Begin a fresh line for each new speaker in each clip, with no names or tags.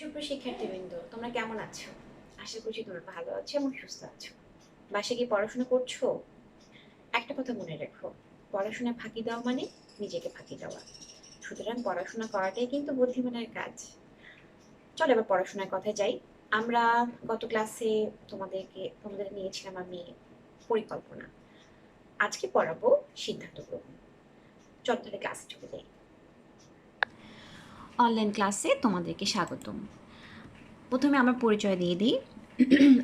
সুপ্রিয় শিক্ষার্থীবৃন্দ, তোমরা কেমন আছো? আশা করছি তোমরা ভালো আছো এবং সুস্থ আছো। বাসায় কি পড়াশোনা করছো? একটা কথা মনে রেখো, পড়াশোনা ফাঁকি দেওয়া মানে নিজেকে ফাঁকি দেওয়া। সুতরাং পড়াশোনা করাটাই কিন্তু বুদ্ধিমানের কাজ। চলো এবার পড়াশোনার কথায় যাই। আমরা গত ক্লাসে তোমাদের নিয়েছিলাম আমি পরিকল্পনা। আজকে পড়াবো সিদ্ধান্ত গ্রহণ। চলো তাহলে ক্লাসে চলে যাই। অনলাইন ক্লাসে তোমাদেরকে স্বাগতম। প্রথমে আমার পরিচয় দিয়ে দিই।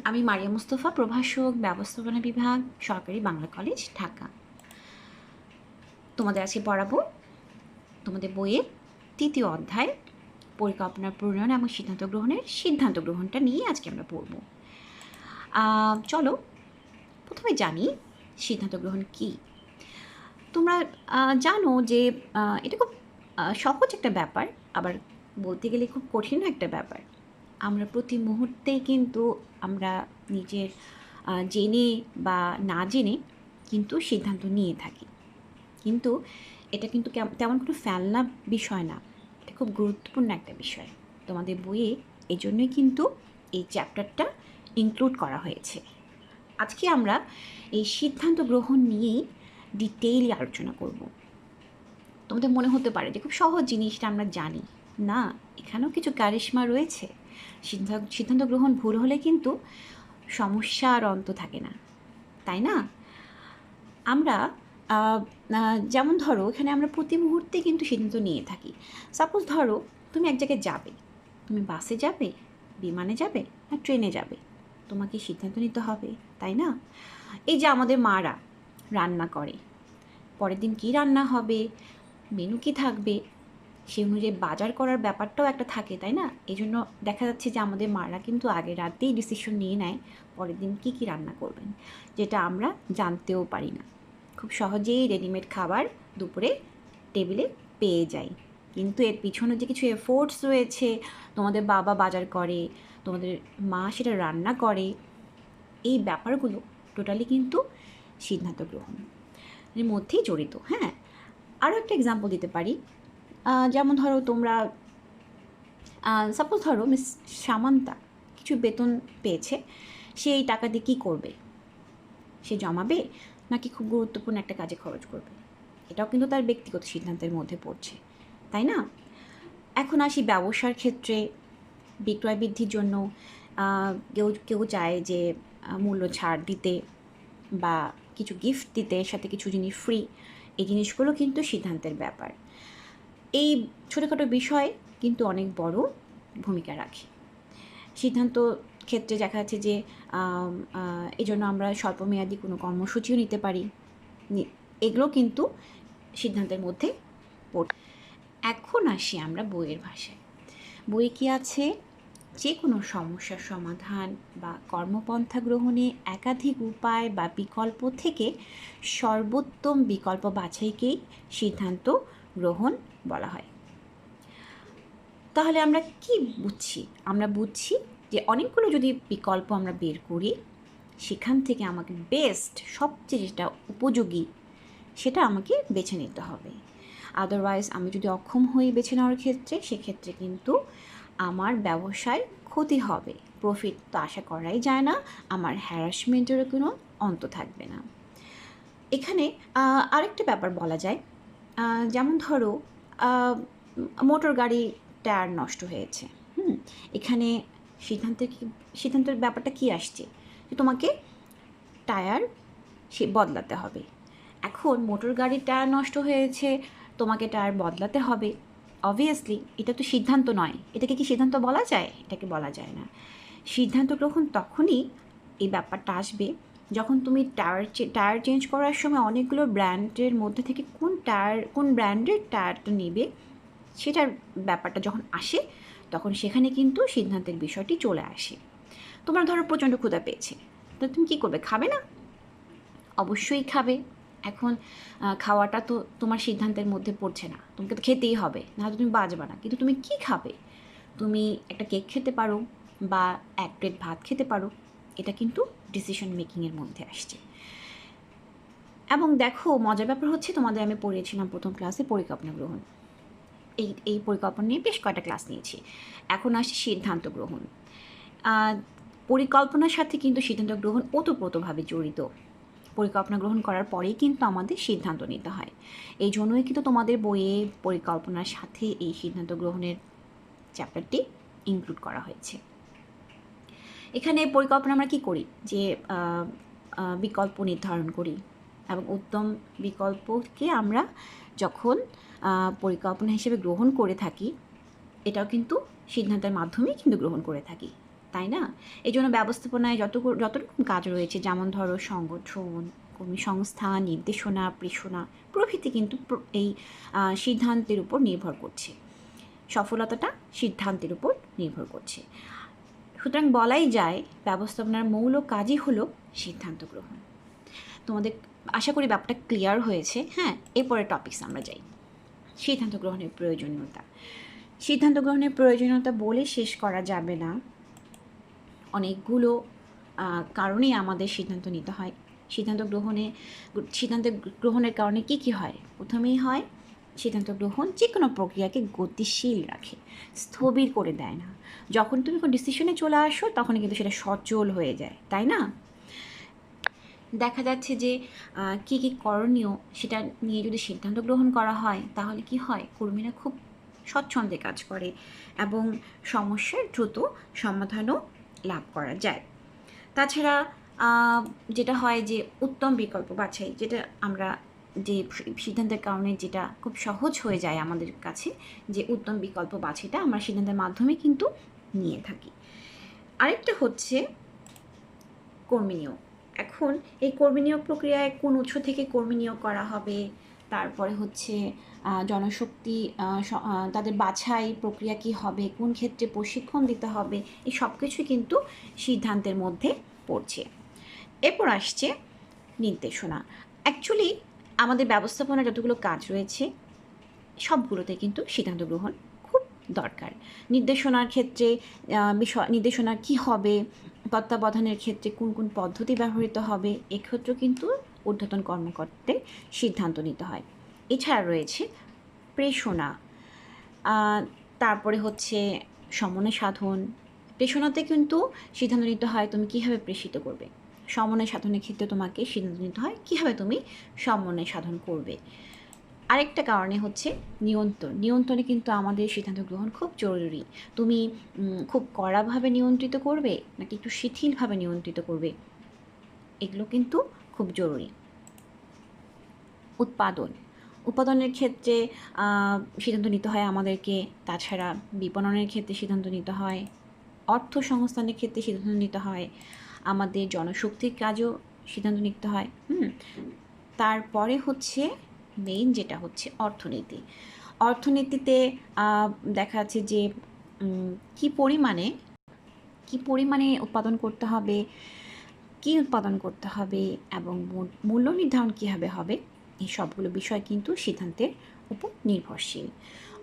আমি মারিয়া মুস্তফা, প্রভাষক, ব্যবস্থাপনা বিভাগ, সরকারি বাংলা কলেজ, ঢাকা। তোমাদের আজকে পড়াবো তোমাদের বইয়ের ৩য় অধ্যায় পরিকল্পনা প্রণয়ন এবং সিদ্ধান্ত গ্রহণটা নিয়ে আজকে আমরা পড়ব। চলো প্রথমে জানি সিদ্ধান্ত গ্রহণ কী। তোমরা জানো যে এটা খুব সহজ একটা ব্যাপার, আবার বলতে গেলে খুব কঠিন একটা ব্যাপার। আমরা প্রতি মুহূর্তেই কিন্তু আমরা নিজের জেনে বা না জেনে কিন্তু সিদ্ধান্ত নিয়ে থাকি, কিন্তু এটা কিন্তু তেমন কোনো ফেলনা বিষয় না, এটা খুব গুরুত্বপূর্ণ একটা বিষয়। তোমাদের বইয়ে এই জন্যই কিন্তু এই চ্যাপ্টারটা ইনক্লুড করা হয়েছে। আজকে আমরা এই সিদ্ধান্ত গ্রহণ নিয়েই ডিটেইলি আলোচনা করব। তোমাদের মনে হতে পারে যে খুব সহজ জিনিসটা আমরা জানি, না, এখানেও কিছু কারিশমা রয়েছে। সিদ্ধান্ত গ্রহণ ভুল হলে কিন্তু সমস্যা আর অন্ত থাকে না, তাই না? আমরা যেমন ধরো এখানে আমরা প্রতি মুহূর্তে কিন্তু সিদ্ধান্ত নিয়ে থাকি। সাপোজ ধরো তুমি এক জায়গায় যাবে, তুমি বাসে যাবে, বিমানে যাবে না ট্রেনে যাবে, তোমাকে সিদ্ধান্ত নিতে হবে, তাই না? এই যে আমাদের মারা রান্না করে, পরের দিন কী রান্না হবে, মেনু কী থাকবে, সেই অনুযায়ী বাজার করার ব্যাপারটাও একটা থাকে, তাই না? এই জন্য দেখা যাচ্ছে যে আমাদের মারা কিন্তু আগের রাতেই ডিসিশন নিয়ে নেয় পরের দিন কী কী রান্না করবেন, যেটা আমরা জানতেও পারি না। খুব সহজেই রেডিমেড খাবার দুপুরে টেবিলে পেয়ে যাই, কিন্তু এর পিছনে যে কিছু এফোর্টস রয়েছে, তোমাদের বাবা বাজার করে, তোমাদের মা সেটা রান্না করে, এই ব্যাপারগুলো টোটালি কিন্তু সিদ্ধান্ত গ্রহণের মধ্যেই জড়িত। হ্যাঁ, আরও একটা এক্সাম্পল দিতে পারি। যেমন ধরো তোমরা সাপোজ ধরো মিস সামান্তা কিছু বেতন পেয়েছে, সে এই টাকা দিয়ে কী করবে? সে জমাবে নাকি খুব গুরুত্বপূর্ণ একটা কাজে খরচ করবে? এটাও কিন্তু তার ব্যক্তিগত সিদ্ধান্তের মধ্যে পড়ছে, তাই না? এখন আসি ব্যবসার ক্ষেত্রে। বিক্রয় বৃদ্ধির জন্য কেউ কেউ চায় যে মূল্য ছাড় দিতে বা কিছু গিফট দিতে, সাথে কিছু জিনিস ফ্রি। এই জিনিসগুলো কিন্তু সিদ্ধান্তের ব্যাপার। এই ছোটোখাটো বিষয় কিন্তু অনেক বড় ভূমিকা রাখে সিদ্ধান্ত ক্ষেত্রে। দেখা যাচ্ছে যে এই জন্য আমরা স্বল্পমেয়াদী কোনো কর্মসূচিও নিতে পারি, এগুলো কিন্তু সিদ্ধান্তের মধ্যে পড়ে। এখন আসি আমরা বইয়ের ভাষায়। বইয়ে কী আছে? যে কোনো সমস্যার সমাধান বা কর্মপন্থা গ্রহণে একাধিক উপায় বা বিকল্প থেকে সর্বোত্তম বিকল্প বাছাইকেই সিদ্ধান্ত গ্রহণ বলা হয়। তাহলে আমরা কি বুঝছি? আমরা বুঝছি যে অনেকগুলো যদি বিকল্প আমরা বের করি, সেখান থেকে আমাকে বেস্ট, সবচেয়ে যেটা উপযোগী সেটা আমাকে বেছে নিতে হবে। আদারওয়াইজ আমি যদি অক্ষম হয়ে বেছে নেওয়ার ক্ষেত্রে, সেক্ষেত্রে কিন্তু আমার ব্যবসায় ক্ষতি হবে। প্রফিট তো আশা করাই যায় না, আমার হ্যারাসমেন্টেরও কোনো অন্ত থাকবে না। এখানে আরেকটা ব্যাপার বলা যায়, যেমন ধরো মোটর গাড়ি টায়ার নষ্ট হয়েছে। এখানে সিদ্ধান্তের ব্যাপারটা কি আসছে যে তোমাকে টায়ার বদলাতে হবে। এখন মোটর গাড়ির টায়ার নষ্ট হয়েছে, তোমাকে টায়ার বদলাতে হবে। অবভিয়াসলি এটা তো সিদ্ধান্ত নয়। এটাকে কি সিদ্ধান্ত বলা যায়? এটাকে বলা যায় না। সিদ্ধান্ত গ্রহণ তখনই এই ব্যাপারটা আসবে যখন তুমি টায়ার চেঞ্জ করার সময় অনেকগুলো ব্র্যান্ডের মধ্যে থেকে কোন ব্র্যান্ডের টায়ারটা নেবে সেটার ব্যাপারটা যখন আসে, তখন সেখানে কিন্তু সিদ্ধান্তের বিষয়টি চলে আসে। তোমার ধরো প্রচণ্ড ক্ষুধা পেয়েছে, তো তুমি কী করবে? খাবে না? অবশ্যই খাবে। এখন খাওয়াটা তো তোমার সিদ্ধান্তের মধ্যে পড়ছে না, তোমাকে তো খেতেই হবে, নাহলে তুমি বাঁচবে না। কিন্তু তুমি কী খাবে? তুমি একটা কেক খেতে পারো বা এক প্লেট ভাত খেতে পারো, এটা কিন্তু ডিসিশন মেকিংয়ের মধ্যে আসছে। এবং দেখো, মজার ব্যাপার হচ্ছে, তোমাদের আমি পড়িয়েছিলাম প্রথম ক্লাসে পরিকল্পনা গ্রহণ। এই পরিকল্পনা নিয়ে বেশ কয়েকটা ক্লাস নিয়েছি। এখন আসছে সিদ্ধান্ত গ্রহণ। পরিকল্পনার সাথে কিন্তু সিদ্ধান্ত গ্রহণ ওতপ্রোতভাবে জড়িত। পরিকল্পনা গ্রহণ করার পরেই কিন্তু আমাদের সিদ্ধান্ত নিতে হয়। এই জন্যই কিন্তু তোমাদের বইয়ে পরিকল্পনার সাথে এই সিদ্ধান্ত গ্রহণের চ্যাপ্টারটি ইনক্লুড করা হয়েছে। এখানে পরিকল্পনা আমরা কী করি, যে বিকল্প নির্ধারণ করি এবং উত্তম বিকল্পকে আমরা যখন পরিকল্পনা হিসেবে গ্রহণ করে থাকি, এটাও কিন্তু সিদ্ধান্তের মাধ্যমেই কিন্তু গ্রহণ করে থাকি, তাই না? এই জন্য ব্যবস্থাপনায় যত রকম কাজ রয়েছে, যেমন ধরো সংগঠন, কর্মী সংস্থা, নির্দেশনা, প্রেষণা প্রভৃতি কিন্তু এই সিদ্ধান্তের উপর নির্ভর করছে। সফলতাটা সিদ্ধান্তের উপর নির্ভর করছে। সুতরাং বলাই যায় ব্যবস্থাপনার মৌল কাজই হলো সিদ্ধান্ত গ্রহণ। তোমাদের আশা করি ব্যাপারটা ক্লিয়ার হয়েছে। হ্যাঁ, এরপরে টপিকস আমরা যাই। সিদ্ধান্ত গ্রহণের প্রয়োজনীয়তা। সিদ্ধান্ত গ্রহণের প্রয়োজনীয়তা বলে শেষ করা যাবে না। অনেকগুলো কারণেই আমাদের সিদ্ধান্ত নিতে হয়। সিদ্ধান্ত গ্রহণের কারণে কী হয়? প্রথমেই হয় সিদ্ধান্ত গ্রহণ যে কোনো প্রক্রিয়াকে গতিশীল রাখে, স্থবির করে দেয় না। যখন তুমি কোনো ডিসিশনে চলে আসো তখনই কিন্তু সেটা সচল হয়ে যায়, তাই না? দেখা যাচ্ছে যে কী করণীয় সেটা নিয়ে যদি সিদ্ধান্ত গ্রহণ করা হয়, তাহলে কি হয়, কর্মীরা খুব স্বচ্ছন্দে কাজ করে এবং সমস্যার দ্রুত সমাধানও লাভ করা যায়। তাছাড়া যেটা হয় যে উত্তম বিকল্প বাছাই, যেটা আমরা যে সিদ্ধান্তের কারণে যেটা খুব সহজ হয়ে যায় আমাদের কাছে, যে উত্তম বিকল্প বাছাইটা আমরা সিদ্ধান্তের মাধ্যমে কিন্তু নিয়ে থাকি। আরেকটা হচ্ছে কর্মী নিয়োগ। এখন এই কর্মী নিয়োগ প্রক্রিয়ায় কোন উৎস থেকে কর্মী নিয়োগ করা হবে, তারপরে হচ্ছে জনশক্তি, তাদের বাছাই প্রক্রিয়া কী হবে, কোন ক্ষেত্রে প্রশিক্ষণ দিতে হবে, এই সব কিছুই কিন্তু সিদ্ধান্তের মধ্যে পড়ছে। এরপর আসছে নির্দেশনা। অ্যাকচুয়ালি আমাদের ব্যবস্থাপনার যতগুলো কাজ রয়েছে সবগুলোতে কিন্তু সিদ্ধান্ত গ্রহণ খুব দরকার। নির্দেশনার ক্ষেত্রে নির্দেশনা কী হবে, তত্ত্বাবধানের ক্ষেত্রে কোন কোন পদ্ধতি ব্যবহৃত হবে, এক্ষেত্রেও কিন্তু ঊর্ধ্বতন কর্মকর্তাদের সিদ্ধান্ত নিতে হয়। এছাড়া রয়েছে প্রেষণা, তারপরে হচ্ছে সমন্বয় সাধন। প্রেষণাতে কিন্তু সিদ্ধান্ত নিতে হয় তুমি কীভাবে প্রেষিত করবে। সমন্বয় সাধনের ক্ষেত্রে তোমাকে সিদ্ধান্ত নিতে হয় কীভাবে তুমি সমন্বয় সাধন করবে। আরেকটা কারণে হচ্ছে নিয়ন্ত্রণে কিন্তু আমাদের সিদ্ধান্ত গ্রহণ খুব জরুরি। তুমি খুব কড়াভাবে নিয়ন্ত্রিত করবে নাকি একটু শিথিলভাবে নিয়ন্ত্রিত করবে, এগুলো কিন্তু খুব জরুরি। উৎপাদনের ক্ষেত্রে সিদ্ধান্ত নিতে হয় আমাদেরকে। তাছাড়া বিপণনের ক্ষেত্রে সিদ্ধান্ত নিতে হয়, অর্থ সংস্থানের ক্ষেত্রে সিদ্ধান্ত নিতে হয়, আমাদের জনশক্তির কাজও সিদ্ধান্ত নিতে হয়। তারপরে হচ্ছে মেইন যেটা হচ্ছে অর্থনীতিতে দেখা যাচ্ছে যে কি পরিমাণে উৎপাদন করতে হবে, কি উৎপাদন করতে হবে এবং মূল্য নির্ধারণ কীভাবে হবে, এই সবগুলো বিষয় কিন্তু সিদ্ধান্তের উপর নির্ভরশীল।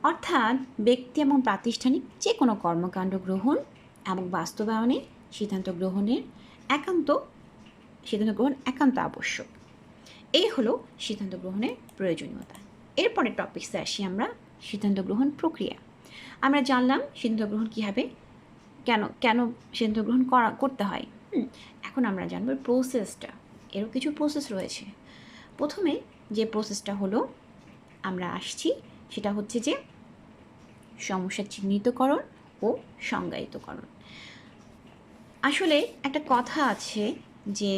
অর্থাৎ ব্যক্তি এবং প্রাতিষ্ঠানিক যে কোনো কর্মকাণ্ড গ্রহণ এবং বাস্তবায়নে সিদ্ধান্ত গ্রহণ একান্ত আবশ্যক। এই হলো সিদ্ধান্ত গ্রহণের প্রয়োজনীয়তা। এরপরে টপিক্সে আসি আমরা, সিদ্ধান্ত গ্রহণ প্রক্রিয়া। আমরা জানলাম সিদ্ধান্ত গ্রহণ কীভাবে, কেন সিদ্ধান্ত গ্রহণ করতে হয়। এখন আমরা জানব প্রসেসটা। এরও কিছু প্রসেস রয়েছে। প্রথমে যে প্রসেসটা হলো আমরা আসছি, সেটা হচ্ছে যে সমস্যা চিহ্নিতকরণ ও সংজ্ঞায়িতকরণ। আসলে একটা কথা আছে যে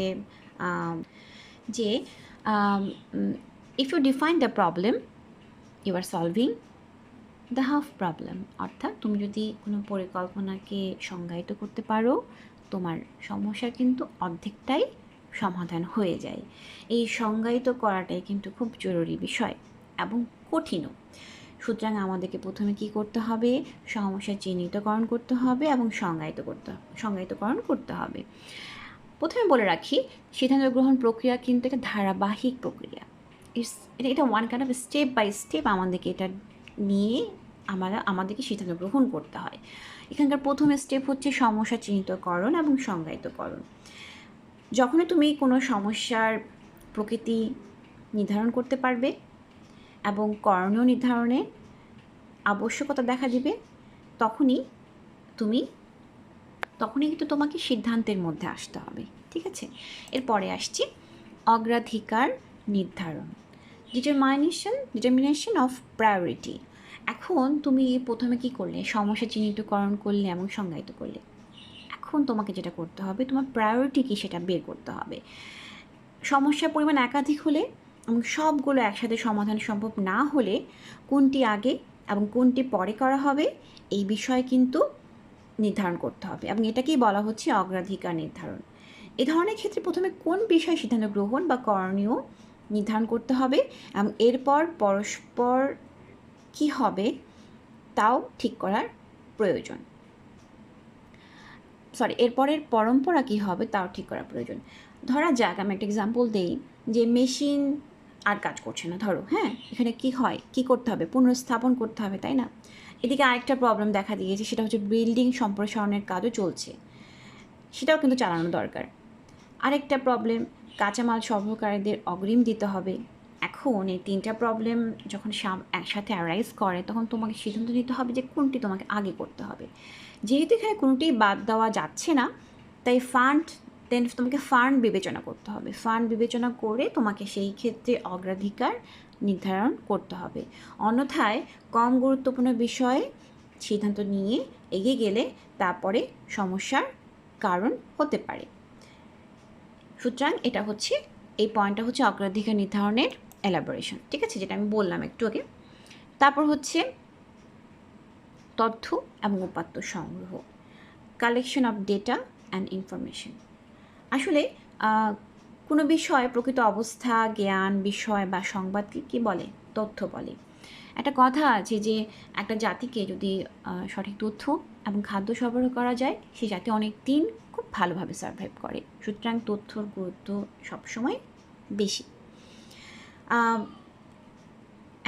if you define the problem, you are solving the half problem. অর্থাৎ তুমি যদি কোনো পরিকল্পনাকে সংজ্ঞায়িত করতে পারো, তোমার সমস্যার কিন্তু অর্ধেকটাই সমাধান হয়ে যায়। এই সংজ্ঞায়িত করাটাই কিন্তু খুব জরুরি বিষয় এবং কঠিনও। সুতরাং আমাদেরকে প্রথমে কি করতে হবে, সমস্যা চিহ্নিতকরণ করতে হবে এবং সংজ্ঞায়িতকরণ করতে হবে। প্রথমে বলে রাখি, সিদ্ধান্ত গ্রহণ প্রক্রিয়া কিন্তু একটা ধারাবাহিক প্রক্রিয়া। এটা one kind of step by step আমাদেরকে এটা নিয়ে আমাদেরকে সিদ্ধান্ত গ্রহণ করতে হয়। এখানকার প্রথম স্টেপ হচ্ছে সমস্যা চিহ্নিতকরণ এবং সংজ্ঞায়িতকরণ। যখনই তুমি কোনো সমস্যার প্রকৃতি নির্ধারণ করতে পারবে এবং করণীয় নির্ধারণে আবশ্যকতা দেখা দিবে তখনই কিন্তু তোমাকে সিদ্ধান্তের মধ্যে আসতে হবে। ঠিক আছে, এরপরে আসছি অগ্রাধিকার নির্ধারণ, ডিটারমিনেশন অফ প্রায়োরিটি। এখন তুমি প্রথমে কি করলে, সমস্যা চিহ্নিতকরণ করলে এবং সংজ্ঞায়িত করলে। এখন তোমাকে যেটা করতে হবে, তোমার প্রায়োরিটি কী সেটা বের করতে হবে। সমস্যার পরিমাণ একাধিক হলে এবং সবগুলো একসাথে সমাধান সম্ভব না হলে কোনটি আগে এবং কোনটি পরে করা হবে এই বিষয়ে কিন্তু নির্ধারণ করতে হবে, এবং এটাকেই বলা হচ্ছে অগ্রাধিকার নির্ধারণ। এ ধরনের ক্ষেত্রে প্রথমে কোন বিষয়ে সিদ্ধান্ত গ্রহণ বা করণীয় নির্ধারণ করতে হবে এবং এরপর পরস্পর কী হবে তাও ঠিক করার প্রয়োজন। এরপরের পরম্পরা কী হবে তাও ঠিক করা প্রয়োজন। ধরা যাক, আমি একটা এক্সাম্পল দিই, যে মেশিন আর কাজ করছে না, ধরো, হ্যাঁ, এখানে কি হয়, কি করতে হবে, পুনঃস্থাপন করতে হবে, তাই না? এদিকে আরেকটা প্রবলেম দেখা দিয়েছে, সেটা হচ্ছে বিল্ডিং সম্প্রসারণের কাজও চলছে, সেটাও কিন্তু চালানো দরকার। আরেকটা প্রবলেম, কাঁচামাল সরবরাহকারীদের অগ্রিম দিতে হবে। এখন এই তিনটা প্রবলেম যখন একসাথে অ্যারাইজ করে তখন তোমাকে সিদ্ধান্ত নিতে হবে যে কোনটি তোমাকে আগে করতে হবে। যেহেতু এখানে কোনোটিই বাদ দেওয়া যাচ্ছে না, তাই তোমাকে ফান্ড বিবেচনা করতে হবে। ফান্ড বিবেচনা করে তোমাকে সেই ক্ষেত্রে অগ্রাধিকার নির্ধারণ করতে হবে। অন্যথায় কম গুরুত্বপূর্ণ বিষয়ে সিদ্ধান্ত নিয়ে এগিয়ে গেলে তারপরে সমস্যার কারণ হতে পারে। সুতরাং এটা হচ্ছে, এই পয়েন্টটা হচ্ছে অগ্রাধিকার নির্ধারণের এলাবোরেশন। ঠিক আছে, যেটা আমি বললাম একটু আগে। তারপর হচ্ছে তথ্য এবং উপাত্ত সংগ্রহ, collection of data and information. আসলে কোনো বিষয় প্রকৃত অবস্থা, জ্ঞান, বিষয় বা সংবাদকে কী বলে? তথ্য বলে। একটা কথা আছে যে একটা জাতিকে যদি সঠিক তথ্য এবং খাদ্য সরবরাহ করা যায়, সেই জাতি অনেক দিন খুব ভালোভাবে সার্ভাইভ করে। সুতরাং তথ্যর গুরুত্ব সবসময় বেশি।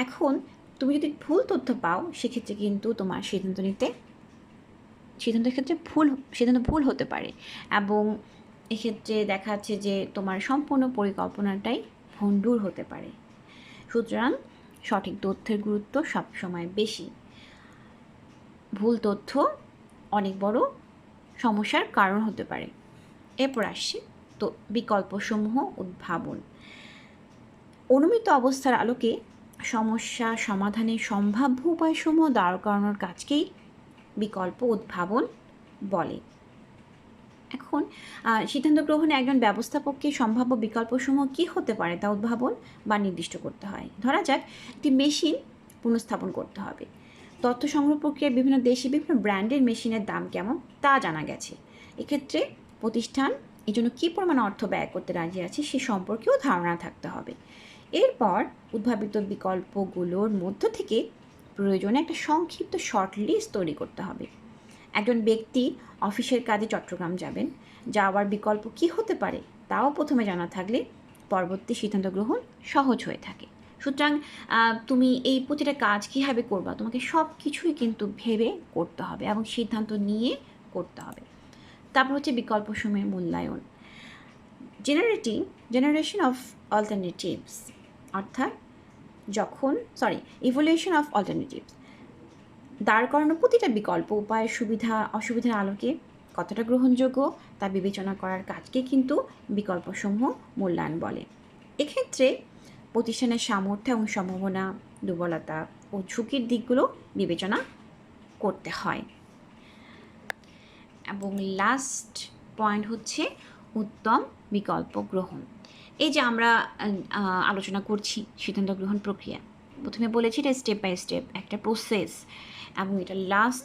এখন তুমি যদি ভুল তথ্য পাও, সেক্ষেত্রে কিন্তু তোমার সিদ্ধান্তের ক্ষেত্রে সিদ্ধান্ত ভুল হতে পারে, এবং এক্ষেত্রে দেখা যাচ্ছে যে তোমার সম্পূর্ণ পরিকল্পনাটাই ভণ্ডুর হতে পারে। সুতরাং সঠিক তথ্যের গুরুত্ব সবসময় বেশি। ভুল তথ্য অনেক বড় সমস্যার কারণ হতে পারে। এরপর আসছে তো বিকল্পসমূহ উদ্ভাবন। অনুমিত অবস্থার আলোকে সমস্যা সমাধানের সম্ভাব্য উপায়সমূহ দাঁড় করানোর কাজকেই বিকল্প উদ্ভাবন বলে। এখন সিদ্ধান্ত গ্রহণে একজন ব্যবস্থাপককে সম্ভাব্য বিকল্পসমূহ কী হতে পারে তা উদ্ভাবন বা নির্দিষ্ট করতে হয়। ধরা যাক, একটি মেশিন পুনঃস্থাপন করতে হবে। তথ্য সংগ্রহ প্রক্রিয়ায় বিভিন্ন দেশে বিভিন্ন ব্র্যান্ডের মেশিনের দাম কেমন তা জানা গেছে। এক্ষেত্রে প্রতিষ্ঠান এই জন্য কী পরিমাণ অর্থ ব্যয় করতে রাজি আছে সে সম্পর্কেও ধারণা থাকতে হবে। এরপর উদ্ভাবিত বিকল্পগুলোর মধ্য থেকে প্রয়োজনে একটা সংক্ষিপ্ত শর্ট লিস্ট তৈরি করতে হবে। একজন ব্যক্তি অফিসের কাজে চট্টগ্রাম যাবেন, যাওয়ার বিকল্প কী হতে পারে তাও প্রথমে জানা থাকলে পরবর্তী সিদ্ধান্ত গ্রহণ সহজ হয়ে থাকে। সুতরাং তুমি এই প্রতিটা কাজ কীভাবে করবা, তোমাকে সব কিছুই কিন্তু ভেবে করতে হবে এবং সিদ্ধান্ত নিয়ে করতে হবে। তারপর হচ্ছে বিকল্পসমূহের মূল্যায়ন, জেনারেশন অফ অল্টারনেটিভস, অর্থাৎ ইভ্যালুয়েশন অফ অল্টারনেটিভস। দাঁড় করানো প্রতিটা বিকল্প উপায়ের সুবিধা অসুবিধার আলোকে কতটা গ্রহণযোগ্য তা বিবেচনা করার কাজকে কিন্তু বিকল্পসমূহ মূল্যায়ন বলে। এক্ষেত্রে প্রতিষ্ঠানের সামর্থ্য এবং সম্ভাবনা, দুর্বলতা ও ঝুঁকির দিকগুলো বিবেচনা করতে হয়। এবং লাস্ট পয়েন্ট হচ্ছে উত্তম বিকল্প গ্রহণ। এই যে আমরা আলোচনা করছি সিদ্ধান্ত গ্রহণ প্রক্রিয়া, প্রথমে বলেছি এটা স্টেপ বাই স্টেপ একটা প্রসেস, এবং এটা লাস্ট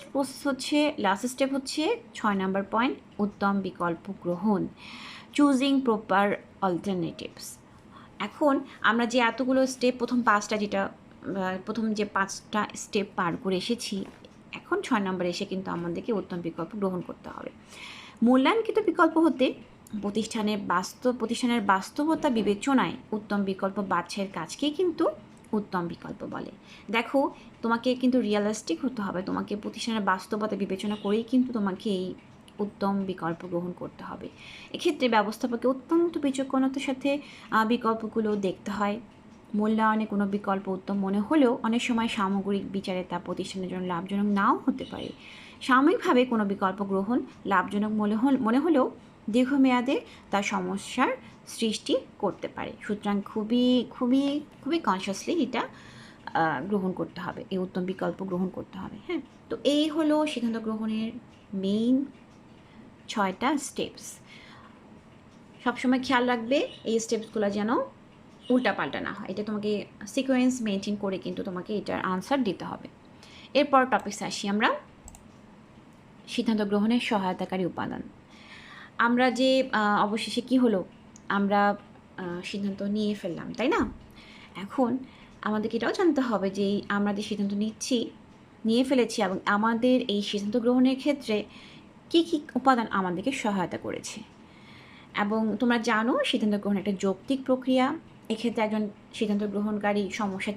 স্টেপ হচ্ছে 6 নম্বর পয়েন্ট, উত্তম বিকল্প গ্রহণ, চুজিং প্রপার অল্টারনেটিভস। এখন আমরা যে এতগুলো স্টেপ, প্রথম যে 5টা স্টেপ পার করে এসেছি, এখন 6 নম্বরে এসে কিন্তু আমাদেরকে উত্তম বিকল্প গ্রহণ করতে হবে। মূল্যায়নকৃত বিকল্প হতে প্রতিষ্ঠানের বাস্তবতা বিবেচনায় উত্তম বিকল্প বাছাইয়ের কাজকেই কিন্তু উত্তম বিকল্প বলে। দেখো, তোমাকে কিন্তু রিয়েলিস্টিক হতে হবে, তোমাকে প্রতিষ্ঠানের বাস্তবতা বিবেচনা করেই কিন্তু তোমাকে এই উত্তম বিকল্প গ্রহণ করতে হবে। এক্ষেত্রে ব্যবস্থাপককে অত্যন্ত বিচক্ষণতার সাথে বিকল্পগুলো দেখতে হয়, মূল্যায়নে কোনো বিকল্প উত্তম মনে হলেও অনেক সময় সামগ্রিক বিচারে তা প্রতিষ্ঠানের জন্য লাভজনক নাও হতে পারে। সাময়িকভাবে কোনো বিকল্প গ্রহণ লাভজনক মনে হলেও দীর্ঘমেয়াদে তা সমস্যার সৃষ্টি করতে পারে। সুতরাং খুবই খুবই খুবই কনসিয়াসলি এটা গ্রহণ করতে হবে, এই উত্তম বিকল্প গ্রহণ করতে হবে। হ্যাঁ, তো এই হলো সিদ্ধান্ত গ্রহণের মেইন 6টা স্টেপস। সবসময় খেয়াল রাখবে এই স্টেপসগুলো যেন উল্টাপাল্টা না হয়। এটা তোমাকে সিকোয়েন্স মেনটেন করে কিন্তু তোমাকে এটার আনসার দিতে হবে। এরপর টপিকস আসি আমরা সিদ্ধান্ত গ্রহণের সহায়তাকারী উপাদান। আমরা যে অবশেষে কি হলো, আমরা সিদ্ধান্ত নিয়ে ফেললাম, তাই না? এখন আমাদেরকে এটাও জানতে হবে যে আমরা যে সিদ্ধান্ত নিয়ে ফেলেছি এবং আমাদের এই সিদ্ধান্ত গ্রহণের ক্ষেত্রে কী কী উপাদান আমাদেরকে সহায়তা করেছে। এবং তোমরা জানো সিদ্ধান্ত গ্রহণ একটা যৌক্তিক প্রক্রিয়া। এক্ষেত্রে একজন সিদ্ধান্ত গ্রহণকারী সমস্যা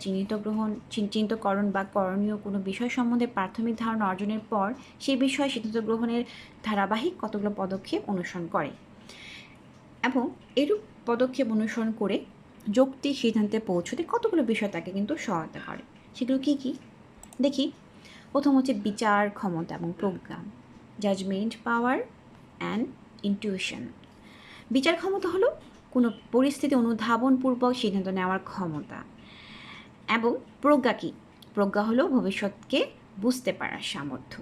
চিহ্নিতকরণ বা করণীয় কোনো বিষয় সম্বন্ধে প্রাথমিক ধারণা অর্জনের পর সেই বিষয়ে সিদ্ধান্ত গ্রহণের ধারাবাহিক কতগুলো পদক্ষেপ অনুসরণ করে এবং এরূপ পদক্ষেপ অনুসরণ করে যৌক্তিক সিদ্ধান্তে পৌঁছতে কতগুলো বিষয় তাকে কিন্তু সহায়তা করে। সেগুলো কী কী দেখি। প্রথম হচ্ছে বিচার ক্ষমতা এবং প্রজ্ঞা, জাজমেন্ট পাওয়ার অ্যান্ড ইনটিউশন। বিচার ক্ষমতা হলো কোনো পরিস্থিতি অনুধাবনপূর্বক সিদ্ধান্ত নেওয়ার ক্ষমতা। এবং প্রজ্ঞা কী? প্রজ্ঞা হলো ভবিষ্যৎকে বুঝতে পারার সামর্থ্য।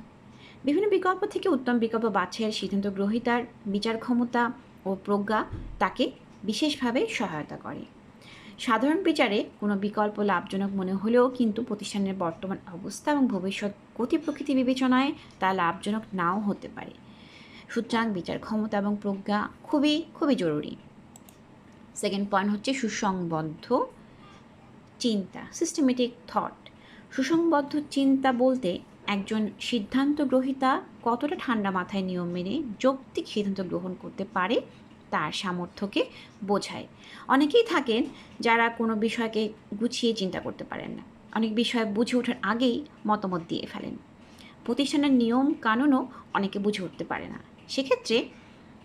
বিভিন্ন বিকল্প থেকে উত্তম বিকল্প বাছাইয়ের সিদ্ধান্ত গ্রহীতার বিচার ক্ষমতা ও প্রজ্ঞা তাকে বিশেষভাবে সহায়তা করে। সাধারণ বিচারে কোনো বিকল্প লাভজনক মনে হলেও কিন্তু প্রতিষ্ঠানের বর্তমান অবস্থা এবং ভবিষ্যৎ গতি প্রকৃতি বিবেচনায় তা লাভজনক নাও হতে পারে। সুতরাং বিচার ক্ষমতা এবং প্রজ্ঞা খুবই খুবই জরুরি। সেকেন্ড পয়েন্ট হচ্ছে সুসংবদ্ধ চিন্তা, সিস্টেমেটিক থট। সুসংবদ্ধ চিন্তা বলতে একজন সিদ্ধান্ত গ্রহীতা কতটা ঠান্ডা মাথায় নিয়ম মেনে যৌক্তিক সিদ্ধান্ত গ্রহণ করতে পারে তার সামর্থ্যকে বোঝায়। অনেকেই থাকেন যারা কোনো বিষয়কে গুছিয়ে চিন্তা করতে পারেন না, অনেক বিষয় বুঝে ওঠার আগেই মতামত দিয়ে ফেলেন। প্রতিষ্ঠানের নিয়ম কানুনও অনেকে বুঝে উঠতে পারে না। সেক্ষেত্রে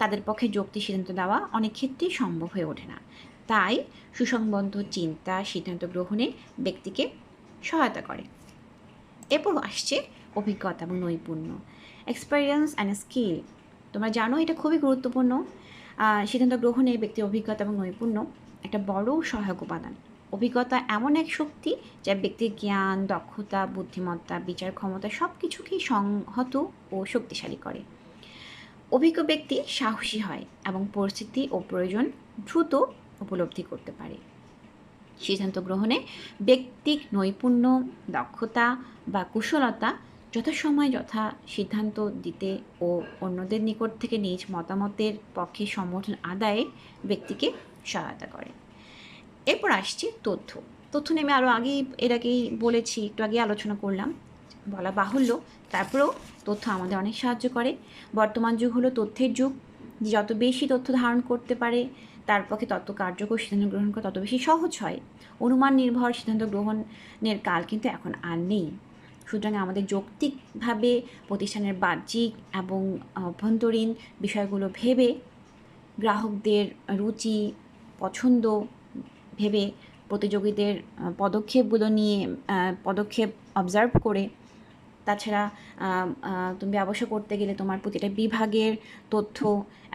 তাদের পক্ষে যৌক্তিক সিদ্ধান্ত দেওয়া অনেক ক্ষেত্রেই সম্ভব হয়ে ওঠে না। তাই সুসংবদ্ধ চিন্তা সিদ্ধান্ত গ্রহণে ব্যক্তিকে সহায়তা করে। এরপর আসছে অভিজ্ঞতা এবং নৈপুণ্য, এক্সপেরিয়েন্স অ্যান্ড স্কিল। তোমরা জানো এটা খুবই গুরুত্বপূর্ণ। সিদ্ধান্ত গ্রহণে ব্যক্তির অভিজ্ঞতা এবং নৈপুণ্য একটা বড় সহায়ক উপাদান। অভিজ্ঞতা এমন এক শক্তি যা ব্যক্তির জ্ঞান, দক্ষতা, বুদ্ধিমত্তা, বিচার ক্ষমতা সব কিছুকেই সংহত ও শক্তিশালী করে। অভিজ্ঞ ব্যক্তি সাহসী হয় এবং পরিস্থিতি ও প্রয়োজন দ্রুত উপলব্ধি করতে পারে। সিদ্ধান্ত গ্রহণে ব্যক্তিক নৈপুণ্য, দক্ষতা বা কুশলতা যথাসময়ে সিদ্ধান্ত দিতে ও অন্যদের নিকট থেকে নিজ মতামতের পক্ষে সমর্থন আদায়ে ব্যক্তিকে সহায়তা করে। এরপর আসছে তথ্য নিয়ে আমি আরও এর আগেই বলেছি, একটু আগে আলোচনা করলাম, বলা বাহুল্য। তারপরেও তথ্য আমাদের অনেক সাহায্য করে। বর্তমান যুগ হলো তথ্যের যুগ। যত বেশি তথ্য ধারণ করতে পারে তার পক্ষে তত কার্যকর সিদ্ধান্ত গ্রহণ করা তত বেশি সহজ হয়। অনুমান নির্ভর সিদ্ধান্ত গ্রহণের কাল কিন্তু এখন আর নেই। সুতরাং আমাদের যৌক্তিকভাবে প্রতিষ্ঠানের বাহ্যিক এবং অভ্যন্তরীণ বিষয়গুলো ভেবে, গ্রাহকদের রুচি পছন্দ ভেবে, প্রতিযোগীদের পদক্ষেপগুলো নিয়ে পদক্ষেপ অবজার্ভ করে, তাছাড়া তুমি ব্যবসা করতে গেলে তোমার প্রতিটা বিভাগের তথ্য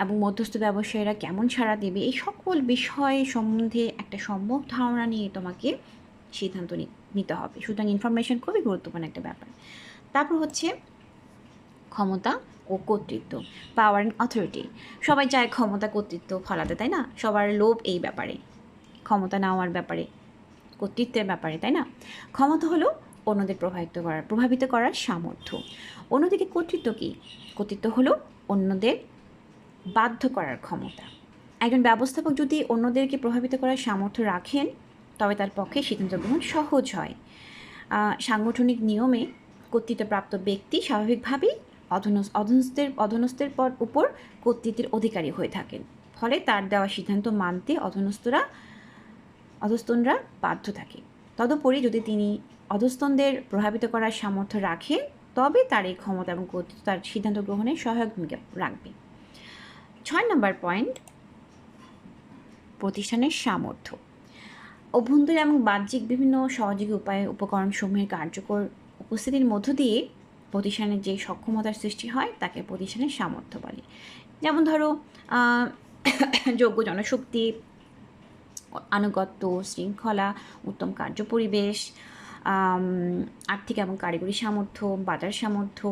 এবং মধ্যস্থ ব্যবসায়ীরা কেমন সাড়া দেবে, এই সকল বিষয় সম্বন্ধে একটা সম্যক ধারণা নিয়ে তোমাকে সিদ্ধান্ত নিতে হবে। সুতরাং ইনফরমেশন খুবই গুরুত্বপূর্ণ একটা ব্যাপার। তারপর হচ্ছে ক্ষমতা ও কর্তৃত্ব, পাওয়ার অ্যান্ড অথরিটি। সবাই চায় ক্ষমতা কর্তৃত্ব ফলাতে, তাই না? সবার লোভ এই ব্যাপারে, ক্ষমতা নেওয়ার ব্যাপারে, কর্তৃত্বের ব্যাপারে, তাই না? ক্ষমতা হলো অন্যদের প্রভাবিত করার সামর্থ্য। অন্যদিকে কর্তৃত্ব কী? কর্তৃত্ব হলো অন্যদের বাধ্য করার ক্ষমতা। একজন ব্যবস্থাপক যদি অন্যদেরকে প্রভাবিত করার সামর্থ্য রাখেন তবে তার পক্ষে সিদ্ধান্ত গ্রহণ সহজ হয়। সাংগঠনিক নিয়মে কর্তৃত্বপ্রাপ্ত ব্যক্তি স্বাভাবিকভাবেই অধস্তনের উপর কর্তৃত্বের অধিকারী হয়ে থাকেন। ফলে তার দেওয়া সিদ্ধান্ত মানতে অধস্তনরা বাধ্য থাকে। তদুপরি যদি তিনি অধস্তনদের প্রভাবিত করার সামর্থ্য রাখেন তবে তার এই ক্ষমতা এবং কর্তৃত্ব তার সিদ্ধান্ত গ্রহণে সহায়ক ভূমিকা রাখবে। 6 নম্বর পয়েন্ট, প্রতিষ্ঠানের সামর্থ্য। অভ্যন্তরীণ এবং বাহ্যিক বিভিন্ন সহযোগী উপায়ে উপকরণসমূহের কার্যকর উপস্থিতির মধ্য দিয়ে প্রতিষ্ঠানের যে সক্ষমতার সৃষ্টি হয় তাকে প্রতিষ্ঠানের সামর্থ্য বলে। যেমন ধরো যোগ্য জনশক্তি, আনুগত্য, শৃঙ্খলা, উত্তম কার্যপরিবেশ, আর্থিক এবং কারিগরি সামর্থ্য, বাজার সামর্থ্য,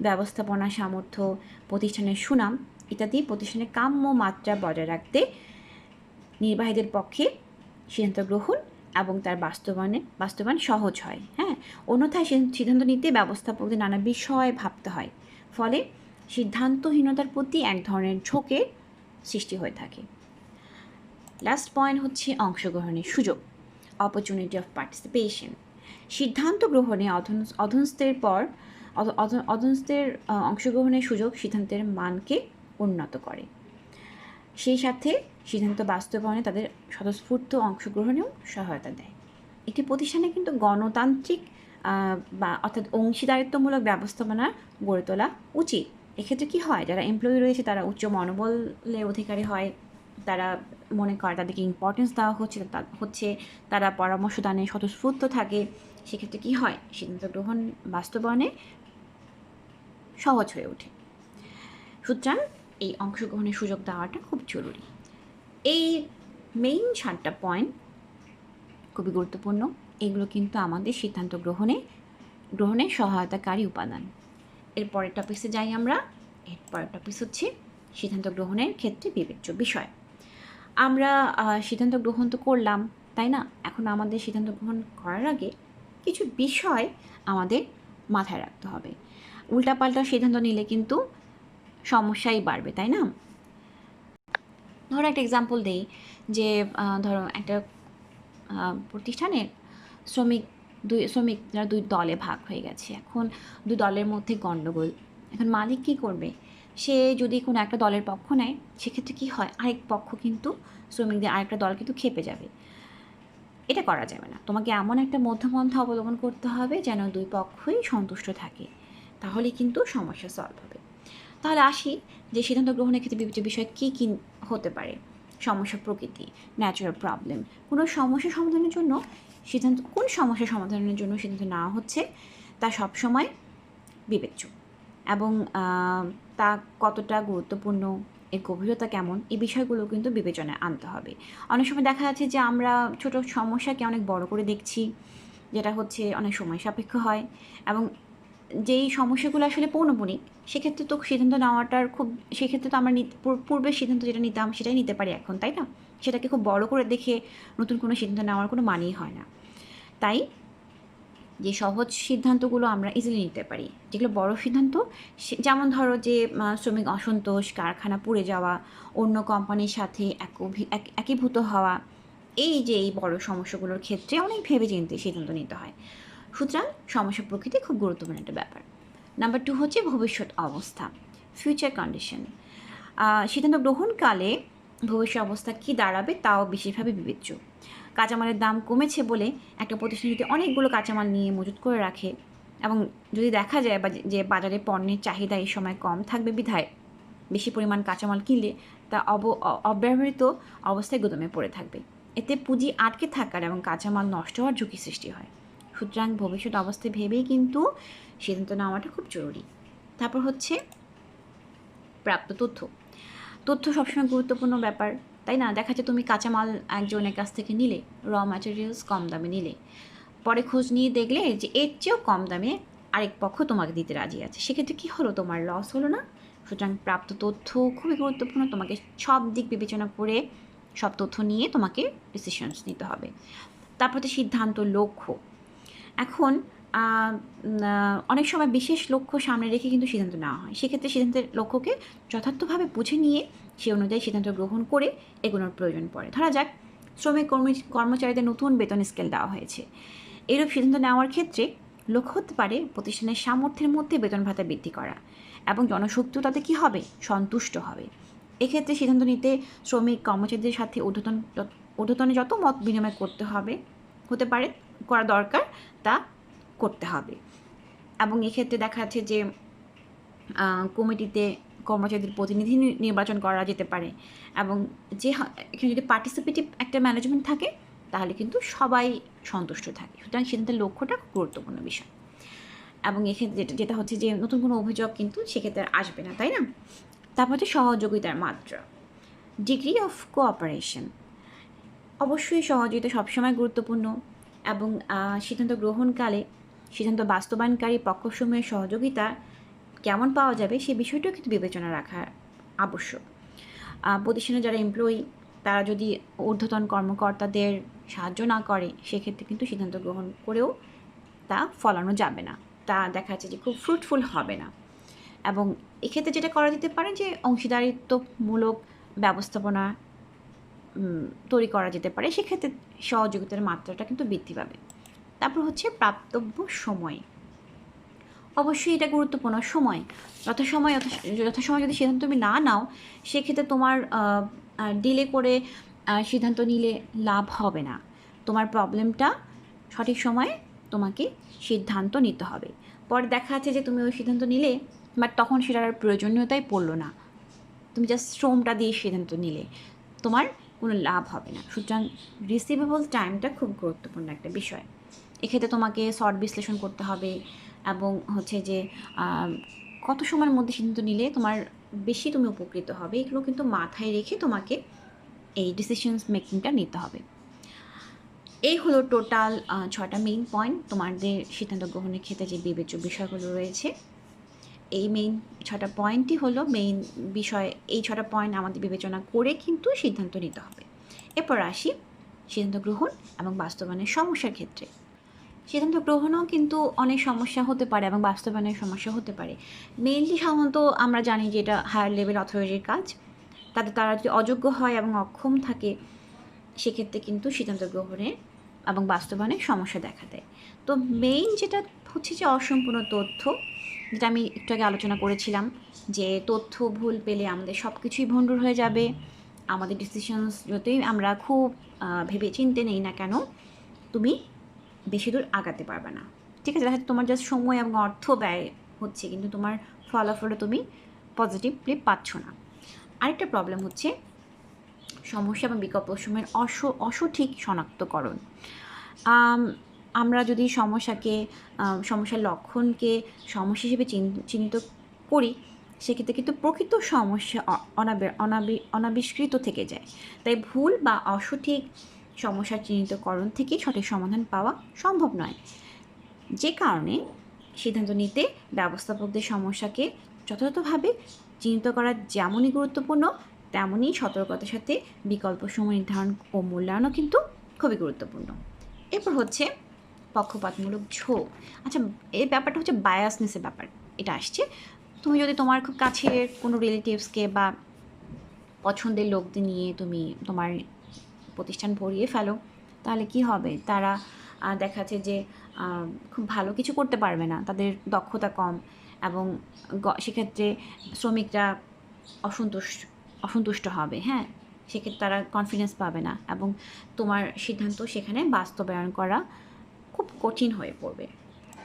ব্যবস্থাপনা সামর্থ্য, প্রতিষ্ঠানের সুনাম ইত্যাদি প্রতিষ্ঠানের কাম্য মাত্রা বজায় রাখতে নির্বাহীদের পক্ষে সিদ্ধান্ত গ্রহণ এবং তার বাস্তবায়ন সহজ হয়। হ্যাঁ, অন্যথায় সিদ্ধান্ত নিতে ব্যবস্থাপকদের নানা বিষয় ভাবতে হয়, ফলে সিদ্ধান্তহীনতার প্রতি এক ধরনের ঝোঁকের সৃষ্টি হয়ে থাকে। লাস্ট পয়েন্ট হচ্ছে অংশগ্রহণের সুযোগ, অপরচুনিটি অফ পার্টিসিপেশন। সিদ্ধান্ত গ্রহণে অধস্তর অংশগ্রহণের সুযোগ সিদ্ধান্তের মানকে উন্নত করে, সেই সাথে সিদ্ধান্ত বাস্তবায়নে তাদের স্বতঃস্ফূর্ত অংশগ্রহণেও সহায়তা দেয়। একটি প্রতিষ্ঠানে কিন্তু গণতান্ত্রিক বা অর্থাৎ অংশীদারিত্বমূলক ব্যবস্থাপনা গড়ে তোলা উচিত। এক্ষেত্রে কী হয়, যারা এমপ্লয়ি রয়েছে তারা উচ্চ মনোবলের অধিকারী হয়, তারা মনে করে তাদেরকে ইম্পর্টেন্স দেওয়া হচ্ছে, তারা পরামর্শ দানে স্বতঃস্ফূর্ত থাকে। সেক্ষেত্রে কী হয়, সিদ্ধান্ত গ্রহণ বাস্তবায়নে সহজ হয়ে ওঠে। সুতরাং এই অংশগ্রহণের সুযোগ দেওয়াটা খুব জরুরি। এই মেইন 7টা পয়েন্ট খুবই গুরুত্বপূর্ণ। এগুলো কিন্তু আমাদের সিদ্ধান্ত গ্রহণে সহায়তাকারী উপাদান। এর পরের টপিক্সে যাই আমরা। এর পরের টপিক্স হচ্ছে সিদ্ধান্ত গ্রহণের ক্ষেত্রে বিবেচ্য বিষয়। আমরা সিদ্ধান্ত গ্রহণ তো করলাম, তাই না? এখন আমাদের সিদ্ধান্ত গ্রহণ করার আগে কিছু বিষয় আমাদের মাথায় রাখতে হবে। উল্টাপাল্টা সিদ্ধান্ত নিলে কিন্তু সমস্যাই বাড়বে, তাই না? ধরো একটা এক্সাম্পল দেই, যে ধরো একটা প্রতিষ্ঠানের শ্রমিকরা দুই দলে ভাগ হয়ে গেছে। এখন দুই দলের মধ্যে গণ্ডগোল। এখন মালিক কী করবে? সে যদি কোনো একটা দলের পক্ষ নেয়, সেক্ষেত্রে কী হয়, আরেক পক্ষ কিন্তু শ্রমিকদের আরেকটা দল কিন্তু খেপে যাবে। এটা করা যাবে না। তোমাকে এমন একটা মধ্যপন্থা অবলম্বন করতে হবে যেন দুই পক্ষই সন্তুষ্ট থাকে, তাহলে কিন্তু সমস্যা সলভ হবে। তাহলে আসি যে সিদ্ধান্ত গ্রহণের ক্ষেত্রে বিবেচ্য বিষয় কী কী হতে পারে। সমস্যা প্রকৃতি, ন্যাচারাল প্রবলেম। কোন সমস্যা সমাধানের জন্য সিদ্ধান্ত নেওয়া হচ্ছে তা সবসময় বিবেচ্য, এবং তা কতটা গুরুত্বপূর্ণ, এর গভীরতা কেমন, এই বিষয়গুলো কিন্তু বিবেচনায় আনতে হবে। অনেক সময় দেখা যাচ্ছে যে আমরা ছোট সমস্যাকে অনেক বড় করে দেখছি, যেটা হচ্ছে অনেক সময় সাপেক্ষ হয়, এবং যেই সমস্যাগুলো আসলে পৌনপুনিক, সেক্ষেত্রে তো সিদ্ধান্ত নেওয়াটার সেক্ষেত্রে তো আমরা পূর্বের সিদ্ধান্ত যেটা নিতাম সেটাই নিতে পারি এখন, তাই না? সেটাকে খুব বড় করে দেখে নতুন কোনো সিদ্ধান্ত নেওয়ার কোনো মানেই হয় না। তাই যে সহজ সিদ্ধান্তগুলো আমরা ইজিলি নিতে পারি, যেগুলো বড় সিদ্ধান্ত, যেমন ধরো যে শ্রমিক অসন্তোষ, কারখানা পুড়ে যাওয়া, অন্য কোম্পানির সাথে একীভূত হওয়া, এই বড় সমস্যাগুলোর ক্ষেত্রে অনেক ভেবেচিন্তে সিদ্ধান্ত নিতে হয়। সুতরাং সমস্যা প্রকৃতি খুব গুরুত্বপূর্ণ একটা ব্যাপার। নাম্বার 2 হচ্ছে ভবিষ্যৎ অবস্থা, ফিউচার কন্ডিশন। সিদ্ধান্ত গ্রহণকালে ভবিষ্যৎ অবস্থা কী দাঁড়াবে তাও বিশেষভাবে বিবেচ্য। কাঁচামালের দাম কমেছে বলে একটা প্রতিষ্ঠান যদি অনেকগুলো কাঁচামাল নিয়ে মজুত করে রাখে, এবং যদি দেখা যায় যে বাজারে পণ্যের চাহিদা এই সময় কম থাকবে বিধায় বেশি পরিমাণ কাঁচামাল কিনলে তা অব্যবহৃত অবস্থায় গুদামে পড়ে থাকবে। এতে পুঁজি আটকে থাকার এবং কাঁচামাল নষ্ট হওয়ার ঝুঁকি সৃষ্টি হয়। সুতরাং ভবিষ্যৎ অবস্থায় ভেবেই কিন্তু সিদ্ধান্ত নেওয়াটা খুব জরুরি। তারপর হচ্ছে প্রাপ্ত তথ্য সবসময় গুরুত্বপূর্ণ ব্যাপার, তাই না? দেখা যায় তুমি কাঁচামাল একজনের কাছ থেকে নিলে, র ম্যাটেরিয়ালস কম দামে নিলে, পরে খোঁজ নিয়ে দেখলে যে এর চেয়েও কম দামে আরেক পক্ষ তোমাকে দিতে রাজি আছে, সেক্ষেত্রে কী হলো, তোমার লস হলো না? সুতরাং প্রাপ্ত তথ্য খুবই গুরুত্বপূর্ণ। তোমাকে সব দিক বিবেচনা করে সব তথ্য নিয়ে তোমাকে ডিসিশনস নিতে হবে। তারপর হচ্ছে সিদ্ধান্ত, লক্ষ্য। এখন অনেক সময় বিশেষ লক্ষ্য সামনে রেখে কিন্তু সিদ্ধান্ত নেওয়া হয়। সেক্ষেত্রে সিদ্ধান্তের লক্ষ্যকে যথার্থভাবে বুঝে নিয়ে সে অনুযায়ী সিদ্ধান্ত গ্রহণ করে এগোনোর প্রয়োজন পড়ে। ধরা যাক কর্মচারীদের নতুন বেতন স্কেল দেওয়া হয়েছে। এরূপ সিদ্ধান্ত নেওয়ার ক্ষেত্রে লক্ষ্য হতে পারে প্রতিষ্ঠানের সামর্থ্যের মধ্যে বেতন ভাতা বৃদ্ধি করা, এবং জনশক্তিও তাতে কী হবে, সন্তুষ্ট হবে। এক্ষেত্রে সিদ্ধান্ত নিতে শ্রমিক কর্মচারীদের সাথে ঊর্ধ্বতনে যত মত বিনিময় হতে পারে, করা দরকার তা করতে হবে। এবং এক্ষেত্রে দেখা যাচ্ছে যে কমিটিতে কর্মচারীদের প্রতিনিধি নির্বাচন করা যেতে পারে, এবং এখানে যদি পার্টিসিপেটিভ একটা ম্যানেজমেন্ট থাকে তাহলে কিন্তু সবাই সন্তুষ্ট থাকে। সুতরাং সিদ্ধান্তের লক্ষ্যটা খুব গুরুত্বপূর্ণ বিষয়। এবং এক্ষেত্রে যেটা হচ্ছে যে নতুন কোনো অভিযোগ কিন্তু সেক্ষেত্রে আসবে না, তাই না? তারপর হচ্ছে সহযোগিতার মাত্রা, ডিগ্রি অফ কোঅপারেশন। অবশ্যই সহযোগিতা সবসময় গুরুত্বপূর্ণ এবং সিদ্ধান্ত গ্রহণকালে সিদ্ধান্ত বাস্তবায়নকারী পক্ষসমূহের সহযোগিতা কেমন পাওয়া যাবে সে বিষয়টাও কিন্তু বিবেচনা রাখা আবশ্যক। প্রতিষ্ঠানে যারা এমপ্লয়ি তারা যদি ঊর্ধ্বতন কর্মকর্তাদের সাহায্য না করে সেক্ষেত্রে কিন্তু সিদ্ধান্ত গ্রহণ করেও তা ফলানো যাবে না, তা দেখা যাচ্ছে যে খুব ফ্রুটফুল হবে না। এবং এক্ষেত্রে যেটা করা যেতে পারে যে অংশীদারিত্বমূলক ব্যবস্থাপনা তৈরি করা যেতে পারে, সেক্ষেত্রে সহযোগিতার মাত্রাটা কিন্তু বৃদ্ধি পাবে। তারপর হচ্ছে প্রাপ্তব্য সময়। অবশ্যই এটা গুরুত্বপূর্ণ সময়, যথাসময় যদি সিদ্ধান্ত তুমি না নাও সেক্ষেত্রে তোমার ডিলে করে সিদ্ধান্ত নিলে লাভ হবে না। তোমার প্রবলেমটা সঠিক সময়ে তোমাকে সিদ্ধান্ত নিতে হবে। পরে দেখা যাচ্ছে যে তুমি ওই সিদ্ধান্ত নিলে বাট তখন সেটার প্রয়োজনীয়তাই পড়লো না, তুমি জাস্ট শ্রমটা দিয়ে সিদ্ধান্ত নিলে, তোমার কোনো লাভ হবে না। সুতরাং রিসিভেবল টাইমটা খুব গুরুত্বপূর্ণ একটা বিষয়। এক্ষেত্রে তোমাকে শর্ট বিশ্লেষণ করতে হবে এবং হচ্ছে যে কত সময়ের মধ্যে সিদ্ধান্ত নিলে তোমার বেশি তুমি উপকৃত হবে, এগুলো কিন্তু মাথায় রেখে তোমাকে এই ডিসিশনস মেকিংটা নিতে হবে। এই হলো টোটাল 6টা মেইন পয়েন্ট তোমাদের সিদ্ধান্ত গ্রহণের ক্ষেত্রে যে বিবেচ্য বিষয়গুলো রয়েছে। এই মেইন 6টা পয়েন্টই হলো মেইন বিষয়। এই 6টা পয়েন্ট আমাদের বিবেচনা করে কিন্তু সিদ্ধান্ত নিতে হবে। এরপর আসি সিদ্ধান্ত গ্রহণ এবং বাস্তবায়নের সমস্যার ক্ষেত্রে। সিদ্ধান্ত গ্রহণও কিন্তু অনেক সমস্যা হতে পারে এবং বাস্তবায়নের সমস্যা হতে পারে। মেইনলি সাধারণত আমরা জানি যে এটা হায়ার লেভেল অথরিটির কাজ, তারা যদি অযোগ্য হয় এবং অক্ষম থাকে সেক্ষেত্রে কিন্তু সিদ্ধান্ত গ্রহণে এবং বাস্তবায়নের সমস্যা দেখা দেয়। তো মেইন যেটা হচ্ছে যে অসম্পূর্ণ তথ্য, যেটা আমি একটু আগে আলোচনা করেছিলাম যে তথ্য ভুল পেলে আমাদের সব কিছুই ভণ্ডুর হয়ে যাবে। আমাদের ডিসিশনস যতই আমরা খুব ভেবে চিন্তে নেই না কেন, তুমি বেশি দূর আগাতে পারবে না। ঠিক আছে, দেখা যাচ্ছে তোমার জাস্ট সময় এবং অর্থ ব্যয় হচ্ছে কিন্তু তোমার ফলাফলও তুমি পজিটিভলি পাচ্ছ না। আরেকটা প্রবলেম হচ্ছে সমস্যা এবং বিকল্প সময়ের অসঠিক শনাক্তকরণ। আমরা যদি সমস্যার লক্ষণকে সমস্যা হিসেবে চিহ্নিত করি সেক্ষেত্রে কিন্তু প্রকৃত সমস্যা অনাবিষ্কৃত থেকে যায়। তাই ভুল বা অসঠিক সমস্যার চিহ্নিতকরণ থেকে সঠিক সমাধান পাওয়া সম্ভব নয়, যে কারণে সিদ্ধান্ত নিতে ব্যবস্থাপকদের সমস্যাকে যথাযথভাবে চিহ্নিত করা যেমনই গুরুত্বপূর্ণ তেমনই সতর্কতার সাথে বিকল্প সময় নির্ধারণ ও মূল্যায়নও কিন্তু খুবই গুরুত্বপূর্ণ। এরপর হচ্ছে পক্ষপাতমূলক ঝোঁক। আচ্ছা, এই ব্যাপারটা হচ্ছে বায়াসনেসের ব্যাপার, এটা আসছে। তুমি যদি তোমার খুব কাছের কোনো রিলেটিভসকে বা পছন্দের লোকদের নিয়ে তুমি তোমার প্রতিষ্ঠান ভরিয়ে ফেলো তাহলে কি হবে, তারা দেখা যাচ্ছে যে খুব ভালো কিছু করতে পারবে না, তাদের দক্ষতা কম এবং সেক্ষেত্রে শ্রমিকরা অসন্তুষ্ট হবে। হ্যাঁ, সেক্ষেত্রে তারা কনফিডেন্স পাবে না এবং তোমার সিদ্ধান্ত সেখানে বাস্তবায়ন করা খুব কঠিন হয়ে পড়বে।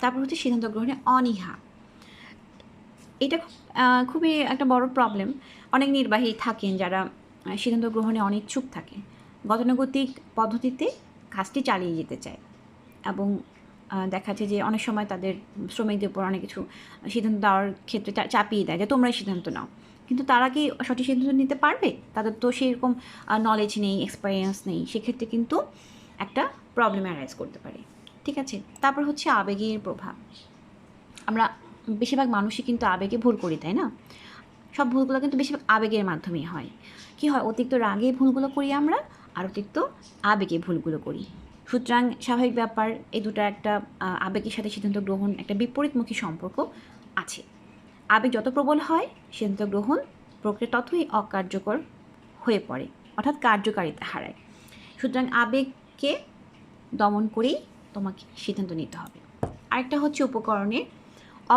তারপর হচ্ছে সিদ্ধান্ত গ্রহণে অনীহা। এটা খুবই একটা বড় প্রবলেম। অনেক নির্বাহী থাকেন যারা সিদ্ধান্ত গ্রহণে অনিচ্ছুক থাকে, গতানুগতিক পদ্ধতিতে কাজটি চালিয়ে যেতে চায় এবং দেখা যাচ্ছে যে অনেক সময় তাদের শ্রমিকদের উপর অনেক কিছু সিদ্ধান্ত দেওয়ার ক্ষেত্রে চাপিয়ে দেয় যে তোমরাই সিদ্ধান্ত নাও, কিন্তু তারা কি সঠিক সিদ্ধান্ত নিতে পারবে? তাদের তো সেরকম নলেজ নেই, এক্সপিরিয়েন্স নেই, সেক্ষেত্রে কিন্তু একটা প্রবলেম অ্যারাইজ করতে পারে। ঠিক আছে, তারপর হচ্ছে আবেগের প্রভাব। আমরা বেশিরভাগ মানুষই কিন্তু আবেগে ভুল করি, তাই না? সব ভুলগুলো কিন্তু বেশিরভাগ আবেগের মাধ্যমেই হয়। কি হয়, অতিরিক্ত রাগে ভুলগুলো করি আমরা আর অতিরিক্ত আবেগে ভুলগুলো করি। সুতরাং স্বাভাবিক ব্যাপার, এই দুটো একটা আবেগের সাথে সিদ্ধান্ত গ্রহণ একটা বিপরীতমুখী সম্পর্ক আছে। আবেগ যত প্রবল হয় সিদ্ধান্ত গ্রহণ প্রক্রিয়া ততই অকার্যকর হয়ে পড়ে, অর্থাৎ কার্যকারিতা হারায়। সুতরাং আবেগকে দমন করেই তোমাকে সিদ্ধান্ত নিতে হবে। আরেকটা হচ্ছে উপকরণের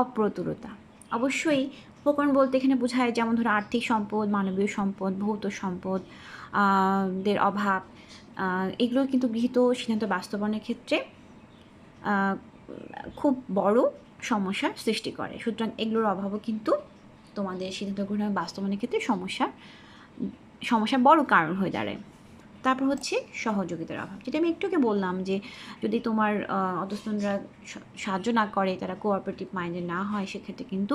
অপ্রতুলতা। অবশ্যই উপকরণ বলতে এখানে বোঝায় যেমন ধরো আর্থিক সম্পদ, মানবীয় সম্পদ, ভৌত সম্পদ দের অভাব। এগুলো কিন্তু গৃহীত সিদ্ধান্ত বাস্তবায়নের ক্ষেত্রে খুব বড় সমস্যার সৃষ্টি করে। সুতরাং এগুলোর অভাবও কিন্তু তোমাদের সিদ্ধান্ত গ্রহণ বাস্তবায়নের ক্ষেত্রে সমস্যার বড় কারণ হয়ে দাঁড়ায়। তারপর হচ্ছে সহযোগিতার অভাব, যেটা আমি একটুকে বললাম যে যদি তোমার অধস্তনরা সাহায্য না করে, তারা কোঅপারেটিভ মাইন্ডেড না হয়, সেক্ষেত্রে কিন্তু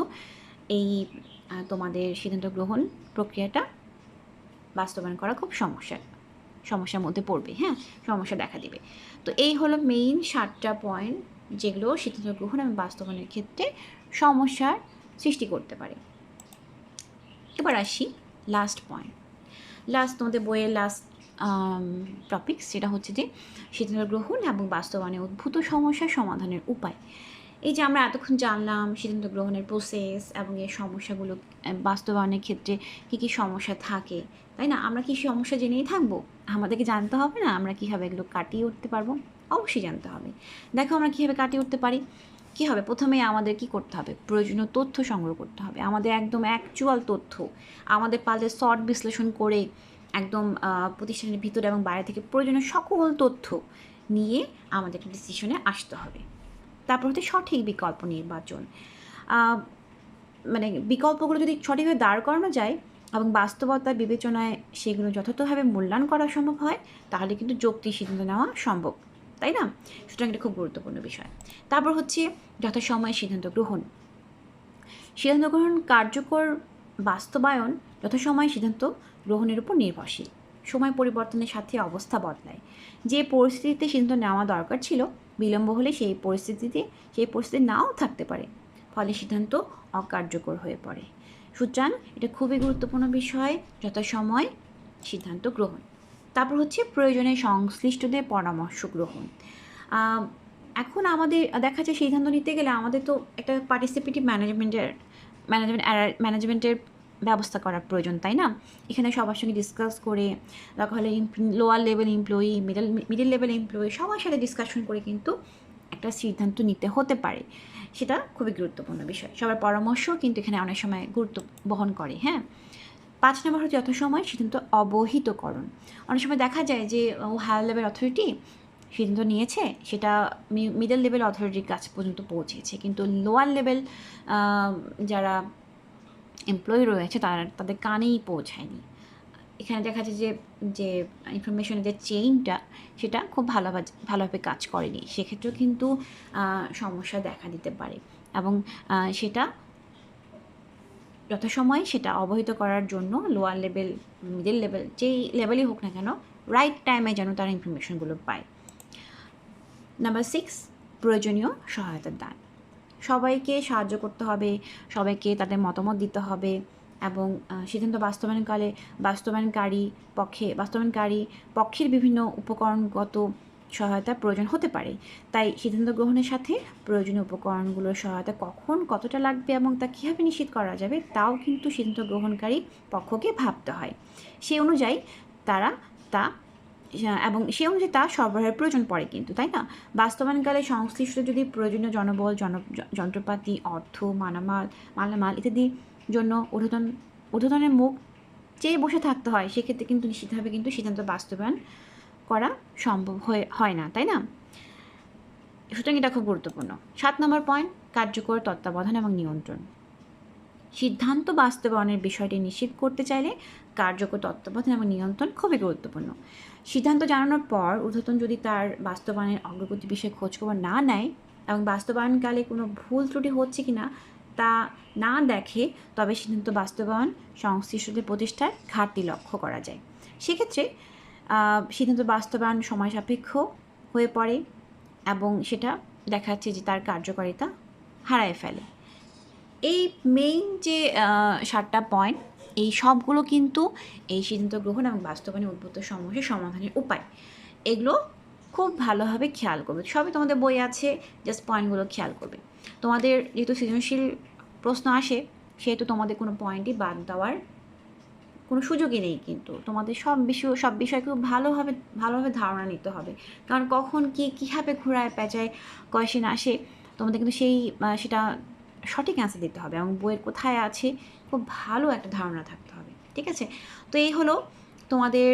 এই তোমাদের সিদ্ধান্ত গ্রহণ প্রক্রিয়াটা বাস্তবায়ন করা খুব সমস্যার মধ্যে পড়বে, হ্যাঁ, সমস্যা দেখা দিবে। তো এই হলো মেইন 7টা পয়েন্ট যেগুলো সিদ্ধান্ত গ্রহণ এবং বাস্তবায়নের ক্ষেত্রে সমস্যার সৃষ্টি করতে পারে। এবার আসি লাস্ট পয়েন্ট, তোমাদের বইয়ের লাস্ট টপিক, সেটা হচ্ছে যে সিদ্ধান্ত গ্রহণ এবং বাস্তবায়নে উদ্ভূত সমস্যার সমাধানের উপায়। এই যে আমরা এতক্ষণ জানলাম সিদ্ধান্ত গ্রহণের প্রসেস এবং এই সমস্যাগুলো বাস্তবায়নের ক্ষেত্রে কী কী সমস্যা থাকে, তাই না? আমরা কি সমস্যা জেনেই থাকবো? আমাদেরকে জানতে হবে না আমরা কীভাবে এগুলো কাটিয়ে উঠতে পারবো? অবশ্যই জানতে হবে। দেখো আমরা কীভাবে কাটিয়ে উঠতে পারি। কী হবে, প্রথমেই আমাদের কি করতে হবে, প্রয়োজনীয় তথ্য সংগ্রহ করতে হবে, আমাদের একদম অ্যাকচুয়াল তথ্য, আমাদের পারলে শর্ট বিশ্লেষণ করে একদম প্রতিষ্ঠানের ভিতরে এবং বাইরে থেকে প্রয়োজনীয় সকল তথ্য নিয়ে আমাদের একটা ডিসিশনে আসতে হবে। তারপর হচ্ছে সঠিক বিকল্প নির্বাচন, মানে বিকল্পগুলো যদি সঠিকভাবে দাঁড় করানো যায় এবং বাস্তবতার বিবেচনায় সেগুলো যথাযথভাবে মূল্যায়ন করা সম্ভব হয়, তাহলে কিন্তু যৌক্তিক সিদ্ধান্ত নেওয়া সম্ভব, তাই না? সুতরাং এটা খুব গুরুত্বপূর্ণ বিষয়। তারপর হচ্ছে যথাসময়ে সিদ্ধান্ত গ্রহণ কার্যকর বাস্তবায়ন যথাসময়ে সিদ্ধান্ত গ্রহণের উপর নির্ভরশীল। সময় পরিবর্তনের সাথে অবস্থা বদলায়। যে পরিস্থিতিতে সিদ্ধান্ত নেওয়া দরকার ছিল, বিলম্ব হলে সেই পরিস্থিতি নাও থাকতে পারে, ফলে সিদ্ধান্ত অকার্যকর হয়ে পড়ে। সুতরাং এটা খুবই গুরুত্বপূর্ণ বিষয়, যথাসময় সিদ্ধান্ত গ্রহণ। তারপর হচ্ছে প্রয়োজনে সংশ্লিষ্টদের পরামর্শ গ্রহণ। এখন আমাদের দেখা যায় সিদ্ধান্ত নিতে গেলে আমাদের তো একটা পার্টিসিপেটিভ ম্যানেজমেন্টের ব্যবস্থা করার প্রয়োজন, তাই না? এখানে সবার সঙ্গে ডিসকাস করে, দেখা হলে lower level employee, middle level employee, সবার সাথে ডিসকাশন করে কিন্তু একটা সিদ্ধান্ত নিতে হতে পারে। সেটা খুবই গুরুত্বপূর্ণ বিষয়। সবার পরামর্শ কিন্তু এখানে অনেক সময় গুরুত্ব বহন করে, হ্যাঁ। 5 নম্বর হচ্ছে যথাসময় সিদ্ধান্ত অবহিতকরণ। অনেক সময় দেখা যায় যে হায়ার লেভেল অথরিটি সিদ্ধান্ত নিয়েছে, সেটা মিডল লেভেল অথরিটির কাছ পর্যন্ত পৌঁছেছে, কিন্তু লোয়ার লেভেল যারা এমপ্লয়ি রয়েছে তাদের কানেই পৌঁছায়নি। এখানে দেখা যায় যে ইনফরমেশনের যে চেইনটা, সেটা খুব ভালোভাবে কাজ করেনি, সেক্ষেত্রেও কিন্তু সমস্যা দেখা দিতে পারে। এবং সেটা যথাসময়ে সেটা অবহিত করার জন্য লোয়ার লেভেল, মিডল লেভেল, যেই লেভেলই হোক না কেন, রাইট টাইমে যেন তারা ইনফরমেশনগুলো পায়। নাম্বার 6, প্রয়োজনীয় সহায়তার দান। সবাইকে সাহায্য করতে হবে, সবাইকে তাদের মতামত দিতে হবে, এবং সিদ্ধান্ত বাস্তবায়নকারী পক্ষের বিভিন্ন উপকরণগত সহায়তার প্রয়োজন হতে পারে। তাই সিদ্ধান্ত গ্রহণের সাথে প্রয়োজনীয় উপকরণগুলোর সহায়তা কখন কতটা লাগবে এবং তা কীভাবে নিশ্চিত করা যাবে, তাও কিন্তু সিদ্ধান্ত গ্রহণকারী পক্ষকে ভাবতে হয়। সেই অনুযায়ী তা সরবরাহের প্রয়োজন পড়ে কিন্তু, তাই না? বাস্তবায়নকালে সংশ্লিষ্ট যদি প্রয়োজনীয় জনবল, যন্ত্রপাতি, অর্থ, মালামাল ইত্যাদির জন্য ঊর্ধ্বতনের মুখ চেয়ে বসে থাকতে হয়, সেক্ষেত্রে কিন্তু নিশ্চিতভাবে কিন্তু সিদ্ধান্ত বাস্তবায়ন করা সম্ভব হয় না, তাই না? সুতরাং এটা খুব গুরুত্বপূর্ণ। 7 নম্বর পয়েন্ট, কার্যকর তত্ত্বাবধান এবং নিয়ন্ত্রণ। সিদ্ধান্ত বাস্তবায়নের বিষয়টি নিশ্চিত করতে চাইলে কার্যকর তত্ত্বাবধান এবং নিয়ন্ত্রণ খুবই গুরুত্বপূর্ণ। সিদ্ধান্ত জানানোর পর ঊর্ধ্বতন যদি তার বাস্তবায়নের অগ্রগতি বিষয়ে খোঁজখবর না নেয় এবং বাস্তবায়নকালে কোনো ভুল ত্রুটি হচ্ছে কি না তা না দেখে, তবে সিদ্ধান্ত বাস্তবায়ন সংশ্লিষ্টদের প্রতিষ্ঠার ঘাটতি লক্ষ্য করা যায়। সেক্ষেত্রে সিদ্ধান্ত বাস্তবায়ন সময় সাপেক্ষ হয়ে পড়ে এবং সেটা দেখা যাচ্ছে যে তার কার্যকারিতা হারায় ফেলে। এই মেইন যে 7টা পয়েন্ট, এই সবগুলো কিন্তু এই সিদ্ধান্ত গ্রহণ এবং বাস্তবায়নে উদ্ভূত সমস্যার সমাধানের উপায়, এগুলো খুব ভালোভাবে খেয়াল করবে। সবই তোমাদের বই আছে, জাস্ট পয়েন্টগুলো খেয়াল করবে। তোমাদের যেহেতু সৃজনশীল প্রশ্ন আসে, সেহেতু তোমাদের কোনো পয়েন্টই বাদ দেওয়ার কোনো সুযোগই নেই, কিন্তু তোমাদের সব বিষয় খুব ভালোভাবে ধারণা নিতে হবে, কারণ কখন কীভাবে ঘোরায় পেঁচায় কোয়েশ্চেন আসে, তোমাদের কিন্তু সেটা সঠিক অ্যান্সার দিতে হবে এবং বইয়ের কোথায় আছে খুব ভালো একটা ধারণা থাকতে হবে, ঠিক আছে? তো এই হলো তোমাদের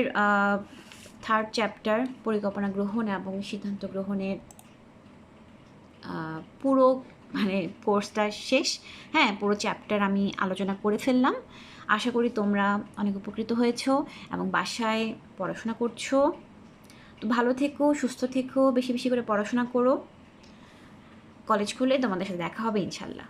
3rd চ্যাপ্টার, পরিকল্পনা গ্রহণ এবং সিদ্ধান্ত গ্রহণের পুরো কোর্সটা শেষ। হ্যাঁ, পুরো চ্যাপ্টার আমি আলোচনা করে ফেললাম। আশা করি তোমরা অনেক উপকৃত হয়েছো এবং বাসায় পড়াশোনা করছো। তো ভালো থেকো, সুস্থ থেকো, বেশি বেশি করে পড়াশোনা করো। কলেজ খুলে তোমাদের সাথে দেখা হবে ইনশাল্লাহ।